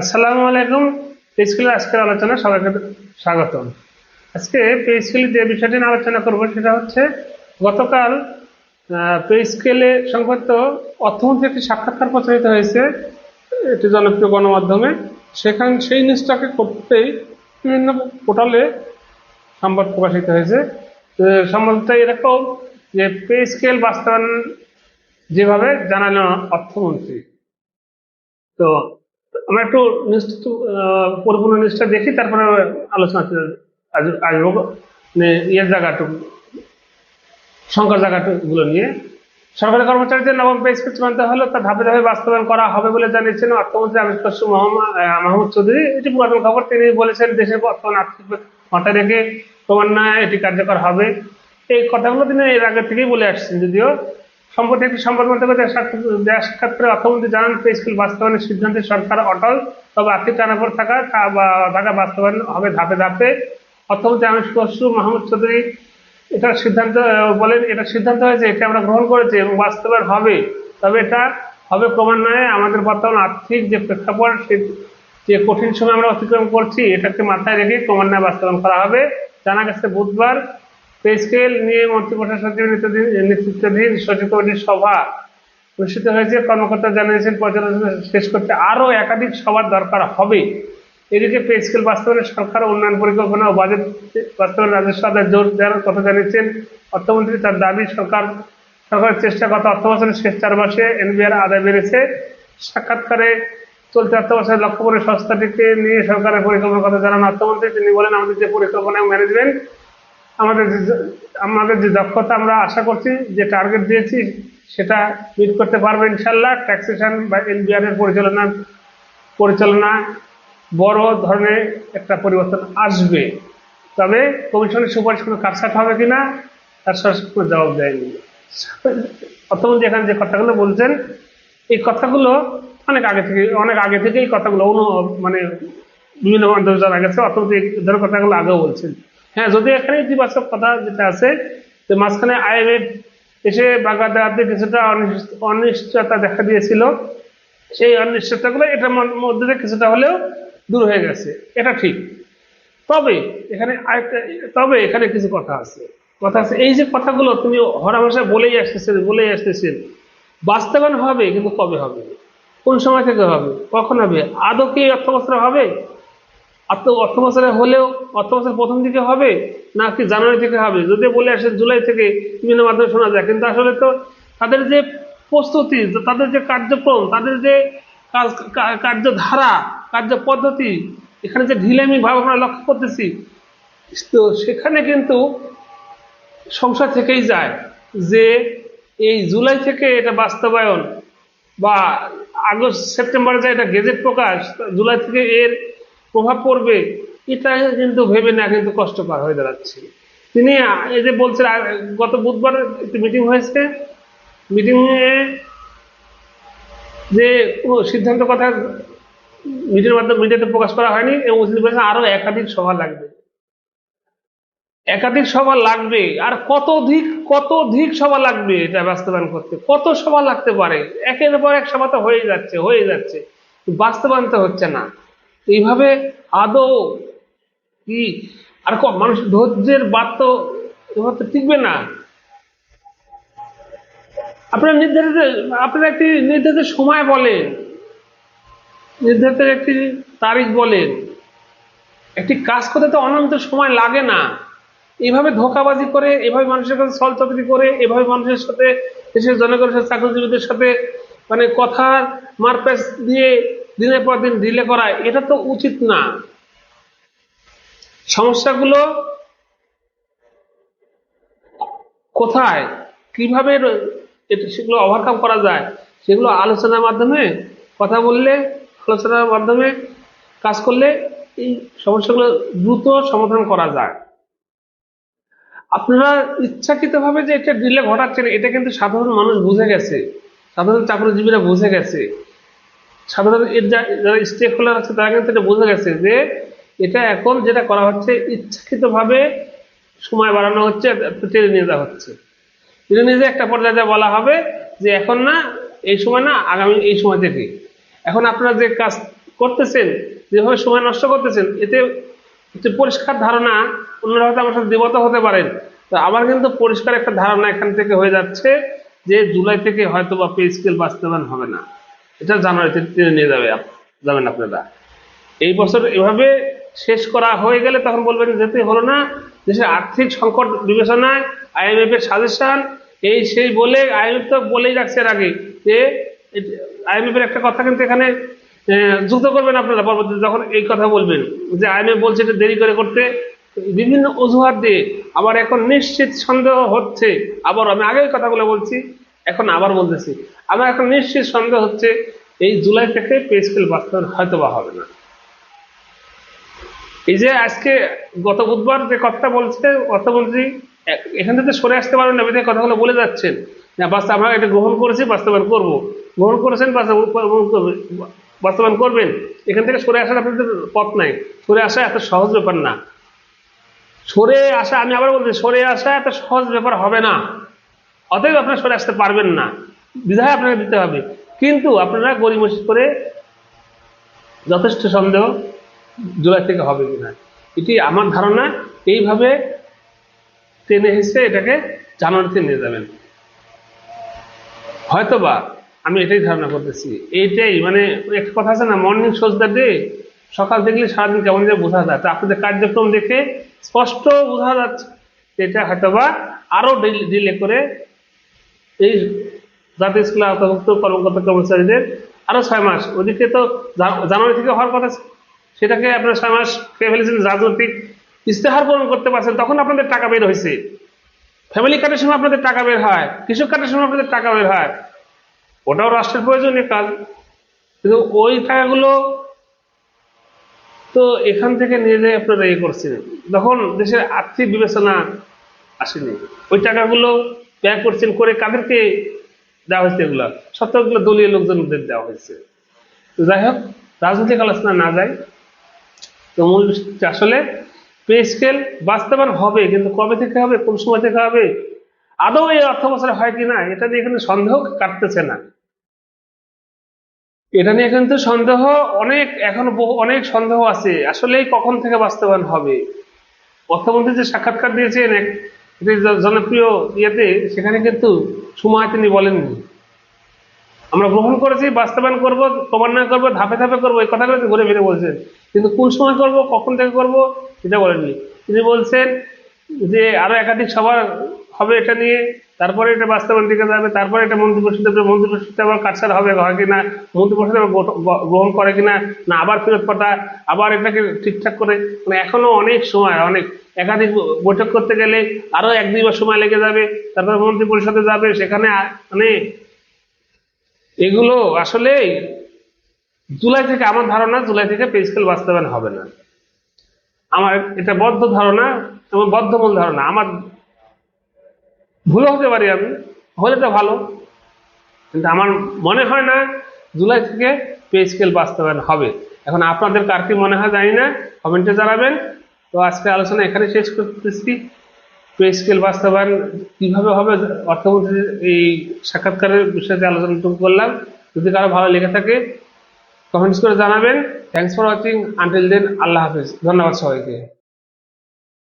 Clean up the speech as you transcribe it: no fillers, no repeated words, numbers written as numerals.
আসসালামু আলাইকুম। পে স্কেলের আজকের আলোচনা সবাইকে স্বাগতম। আজকে পে স্কেলে যে বিষয়টি নিয়ে আলোচনা করব সেটা হচ্ছে গতকাল পে স্কেলে সংক্রান্ত অর্থমন্ত্রী একটি সাক্ষাৎকার প্রচারিত হয়েছে একটি জনপ্রিয় গণমাধ্যমে। সেই নিউজটাকে করতেই বিভিন্ন পোর্টালে সংবাদ প্রকাশিত হয়েছে। সংবাদটা এরকম যে পে স্কেল বাস্তবায়ন যেভাবে জানালো অর্থমন্ত্রী। তো আমরা একটু পরিপূর্ণ নিউজটা দেখি, তারপরে আলোচনা আসবো মানে ইয়ের জায়গাটু সংখ্যার জায়গাগুলো নিয়ে। সরকারি কর্মচারীদের নবম পে স্কেল চূড়ান্ত হলো তা ধাপে ধাপে বাস্তবায়ন করা হবে বলে জানিয়েছেন অর্থমন্ত্রী আমির খসরু মাহমুদ চৌধুরী। এটি পুরাতন খবর। তিনি বলেছেন দেশের বর্তমান আর্থিক মাথায় রেখে ক্রমান্বয়ে এটি কার্যকর হবে। এই কথাগুলো তিনি এর আগে থেকেই বলে আসছেন। যদিও সম্প্রতি একটি সংবাদ মাধ্যমে সাক্ষাৎকারে অর্থমন্ত্রী জানান পে স্কেল বাস্তবায়নের সিদ্ধান্তে সরকার অটল, তবে আর্থিক টানাপোড়েন থাকা বাস্তবায়ন হবে ধাপে ধাপে। অর্থমন্ত্রী আমির খসরু মাহমুদ চৌধুরী এটা সিদ্ধান্ত বলেন, এটা সিদ্ধান্ত হয়েছে, এটা আমরা গ্রহণ করেছি এবং বাস্তবায়ন হবে, তবে এটা হবে ক্রমান্বয়ে। আমাদের বর্তমান আর্থিক যে প্রেক্ষাপট, যে কঠিন সময় আমরা অতিক্রম করছি, এটাকে মাথায় রেখে ক্রমান্বয়ে বাস্তবায়ন করা হবে। জানা গেছে বুধবার পে স্কেল নিয়ে মন্ত্রিপরিষদ সচিবের নেতৃত্বাধীন সচিব কমিটির সভা অনুষ্ঠিত হয়েছে। কর্মকর্তা জানিয়েছেন পর্যালোচনা শেষ করতে আরো একাধিক সভার দরকার হবে। এদিকে পে স্কেল বাস্তবায়নে সরকার উন্নয়ন পরিকল্পনা ও বাজেট বাস্তবায়নে রাজস্ব আদায় জোর দেওয়ার কথা জানিয়েছেন অর্থমন্ত্রী। তার দাবি সরকারের চেষ্টা গত অর্থ বছরের শেষ 4 মাসে এনবিআর আদায় বেড়েছে। সাক্ষাৎকারে চলতি অর্থ বছরের লক্ষ্য করে সংস্থাটিকে নিয়ে সরকারের পরিকল্পনার কথা জানান অর্থমন্ত্রী। তিনি বলেন, আমাদের যে পরিকল্পনা এবং ম্যানেজমেন্ট, আমাদের যে দক্ষতা, আমরা আশা করছি যে টার্গেট দিয়েছি সেটা মিট করতে পারবে ইনশাল্লাহ। ট্যাক্সেশন বা এনবিআর এর পরিচালনা বড় ধরনের একটা পরিবর্তন আসবে, তবে কমিশনের সুপারিশ কোনো কাটছাট হবে কিনা তার সরাসরি কোনো জবাব দেয়নি অর্থমন্ত্রী। এখানে যে কথাগুলো বলছেন, এই কথাগুলো অনেক আগে থেকে এই কথাগুলো মানে বিভিন্ন মাধ্যমে জানা গেছে। অর্থমন্ত্রী এই ধরনের কথাগুলো আগেও বলছেন। হ্যাঁ, যদি এখানে ইতিবাচক কথা যেটা আছে যে মাঝখানে আইএমএফ এসে বাংলাদেশে কিছুটা অনিশ্চয়তা দেখা দিয়েছিল, সেই অনিশ্চয়তাগুলো এটার মধ্যে কিছুটা হলেও দূর হয়ে গেছে, এটা ঠিক। তবে এখানে কিছু কথা আছে। এই যে কথাগুলো তুমি হরা ভাষায় বলেই আসতেছেন, বাস্তবায়ন হবে, কিন্তু কবে হবে, কোন সময় থেকে হবে, কখন হবে, আদৌ কি অর্থ বছরে হবে? অর্থ বছরে হলেও অর্থ বছরের প্রথম দিকে হবে নাকি জানুয়ারি থেকে হবে? যদি বলে আসে জুলাই থেকে, বিভিন্ন মাধ্যমে শোনা যায়, কিন্তু আসলে তো তাদের যে প্রস্তুতি, তাদের যে কার্যক্রম, তাদের যে কার্যধারা, কার্য পদ্ধতি, এখানে যে ঢিলেমি ভাব আমরা লক্ষ্য করতেছি, তো সেখানে কিন্তু সংশয় থেকেই যায় যে এই জুলাই থেকে এটা বাস্তবায়ন বা আগস্ট সেপ্টেম্বরে যায় এটা গেজেট প্রকাশ, জুলাই থেকে এর প্রভাব পড়বে, এটা কিন্তু ভেবে না কিন্তু কষ্টকর হয়ে দাঁড়াচ্ছে। তিনি এই যে বলছেন, গত বুধবার একটি মিটিং হয়েছে, মিটিং এ যে কোনো সিদ্ধান্ত কথা মিডিয়াতে প্রকাশ করা হয়নি এবং তিনি বলেছেন আরো একাধিক সভা লাগবে। আর কত অধিক সভা লাগবে এটা বাস্তবায়ন করতে? কত সভা লাগতে পারে? একের পর এক সভা তো হয়ে যাচ্ছে, বাস্তবায়ন তো হচ্ছে না। এইভাবে আদৌ কি আর মানুষ ধৈর্যের বাদ তো টিকবে না। আপনারা একটি নির্ধারিত সময় বলেন, নির্ধারিত একটি তারিখ বলেন। একটি কাজ করতে তো অনন্ত সময় লাগে না। এইভাবে ধোঁকাবাজি করে, এভাবে মানুষের কাছে ছলচাতুরি করে, এভাবে মানুষের সাথে, দেশের জনগণের সাথে, চাকরিজীবীদের সাথে মানে কথার মারপ্যাচ দিয়ে দিনের পর দিন ঢিলে করা, এটা তো উচিত না। সমস্যাগুলো কোথায়, কিভাবে সেগুলো ওভারকাম করা যায়, সেগুলো আলোচনার মাধ্যমে কথা বললে, আলোচনার মাধ্যমে কাজ করলে এই সমস্যাগুলো দ্রুত সমাধান করা যায়। আপনারা ইচ্ছাকৃতভাবে যে এটা ডিলে ঘটাচ্ছেন, এটা কিন্তু সাধারণ মানুষ বুঝে গেছে, সাধারণ চাকরিজীবীরা বুঝে গেছে, সাধারণ যারা স্টেক হোল্ডার আছে তারা কিন্তু এটা বুঝে গেছে যে এটা এখন যেটা করা হচ্ছে ইচ্ছাকৃতভাবে সময় বাড়ানো হচ্ছে, টেনে নিয়ে যাওয়া হচ্ছে। টেনে নিয়ে একটা পর্যায়ে বলা হবে যে এখন না, এই সময় না, আগামী এই সময় থেকে। এখন আপনারা যে কাজ করতেছেন, যেভাবে সময় নষ্ট করতেছেন, এতে হচ্ছে পরিষ্কার ধারণা, অন্যরা হয়তো আমার সাথে দ্বিমত হতে পারেন, তো আমার কিন্তু পরিষ্কার একটা ধারণা এখান থেকে হয়ে যাচ্ছে যে জুলাই থেকে হয়তো বা পে স্কেল বাস্তবায়ন হবে না, এটা জানুয়ারিতে টেনে নিয়ে যাবেন আপনারা। এই বছর এভাবে শেষ করা হয়ে গেলে তখন বলবেন যেতে হলো না, দেশের আর্থিক সংকট বিবেচনায় আইএমএফ এর সাজেশন এই সেই বলে, আইএমএফ তো বলেই রাখছে এর আগে যে আইএমএফ এর একটা কথা কিন্তু এখানে যুক্ত করবেন আপনারা পরবর্তীতে যখন এই কথা বলবেন যে আইএমএফ বলছে এটা দেরি করে করতে, বিভিন্ন অজুহাত দিয়ে। আবার এখন নিশ্চিত সন্দেহ হচ্ছে, আবার আমি আগে ওই কথাগুলো বলছি, এখন আবার বলতেছি, আমার এখন নিশ্চিত সন্দেহ হচ্ছে এই জুলাই থেকে পে স্কেল বাস্তবায়ন হয়তো বা হবে না। এই যে আজকে গত বুধবার যে কথাটা বলছে অর্থমন্ত্রী, এখান থেকে সরে আসতে পারবেন না, বিধায় কথাগুলো বলে যাচ্ছেন না, বাস্তব আমরা এটা গ্রহণ করেছি, বাস্তবায়ন করব, গ্রহণ করেছেন বাস্তবায়ন করবেন, এখান থেকে সরে আসার আপনাদের পথ নাই। সরে আসা এত সহজ ব্যাপার না, সরে আসা, আমি আবার বলছি, সরে আসা এত সহজ ব্যাপার হবে না, অতএব আপনারা সরে আসতে পারবেন না, বিধায় আপনাকে দিতে হবে। কিন্তু আপনারা গড়িমসি করে যথেষ্ট সন্দেহ জুলাই থেকে হবে কিনা, এটি আমার ধারণা, এইভাবে টেনে হেসে এটাকে জানুয়ারিতে নিয়ে যাবেন হয়তোবা, আমি এটাই ধারণা করতেছি। এইটাই মানে একটা কথা আছে না, মর্নিং শোজ দ্য ডে, সকাল দেখলে সারাদিন কেমন যে বোঝা যায়, তা আপনাদের কার্যক্রম দেখে স্পষ্ট বোঝা যাচ্ছে এটা হয়তোবা আরো ডিলে করে এই জাতীয় স্কুলে আওতাভুক্ত কর্মকর্তা কর্মচারীদের আরো 6 মাস, ওদিকে তো জানুয়ারি থেকে হওয়ার কথা, সেটাকে আপনারা 6 মাস খেয়ে ফেলেছেন, রাজনৈতিক ইস্তেহার পূরণ করতে পারছেন, তখন আপনাদের টাকা বের হয়েছে, ফ্যামিলি কার্ডের সময় আপনাদের টাকা বের হয়, কৃষক কার্ডের সময় আপনাদের টাকা বের হয়, ওটাও রাষ্ট্রের প্রয়োজনীয় কাজ, কিন্তু ওই টাকাগুলো তো এখান থেকে নিয়ে যায় আপনারা ইয়ে করছেন, তখন দেশের আর্থিক বিবেচনা আসেনি, ওই টাকাগুলো ব্যয় করছেন করে কাদেরকে দেওয়া হয়েছে, এগুলো সত্যগুলো দলীয় লোকজনদের দেওয়া হয়েছে। তো যাই হোক, রাজনৈতিক আলোচনা না যায়, তো মূল বিষয়টা আসলে পে স্কেল বাস্তবায়ন হবে, কিন্তু কবে থেকে হবে, কোন সময় থেকে হবে, আদৌ এই অর্থ বছরে হয় কিনা, এটা নিয়ে কিন্তু সন্দেহ কাটতেছে না, এটা নিয়ে কিন্তু সন্দেহ অনেক, এখনো অনেক সন্দেহ আছে আসলে কখন থেকে বাস্তবায়ন হবে। অর্থমন্ত্রী যে সাক্ষাৎকার দিয়েছেন জনপ্রিয় ইয়েতে, সেখানে কিন্তু সময় তিনি বলেননি আমরা গ্রহণ করেছি, বাস্তবায়ন করব, ক্রমান্বয় করবো, ধাপে ধাপে করবো, এই কথাগুলো ঘুরে ফিরে বলছেন, কিন্তু কোন সময় করব, কখন থেকে করব, এটা বলেননি। তিনি বলছেন যে আরো একাধিক সভা হবে এটা নিয়ে, তারপরে এটা বাস্তবায়ন দিকে যাবে, তারপরে এটা মন্ত্রিপরিষদে আবার কাটছাড় হবে, হয় কিনা, মন্ত্রিপরিষদ গ্রহণ করে কিনা, না আবার ফেরত পাঠা, আবার এটাকে ঠিকঠাক করে, মানে এখনো অনেক সময়, অনেক একাধিক বৈঠক করতে গেলে আরো 1-2 মাস সময় লেগে যাবে, তারপরে মন্ত্রিপরিষদে যাবে, সেখানে মানে এগুলো আসলে জুলাই থেকে, আমার ধারণা জুলাই থেকে পে স্কেল বাস্তবায়ন হবে না, আমার এটা বদ্ধ ধারণা এবং বদ্ধমূল ধারণা, আমার ভুল হতে পারি, আমি হলে তো ভালো, কিন্তু আমার মনে হয় না জুলাই থেকে পে স্কেল বাস্তবায়ন হবে। এখন আপনাদের কার কি মনে হয় জানি না, কমেন্টে জানাবেন। তো আজকে আলোচনা এখানে শেষ করতেছি, পে স্কেল বাস্তবায়ন কিভাবে হবে, অর্থমন্ত্রীর এই সাক্ষাৎকারের বিষয়ে আলোচনাটুকু করলাম, যদি কারো ভালো লেগে থাকে কমেন্টস করে জানাবেন। Thanks for watching, until then, আল্লাহ হাফেজ, ধন্যবাদ সবাইকে।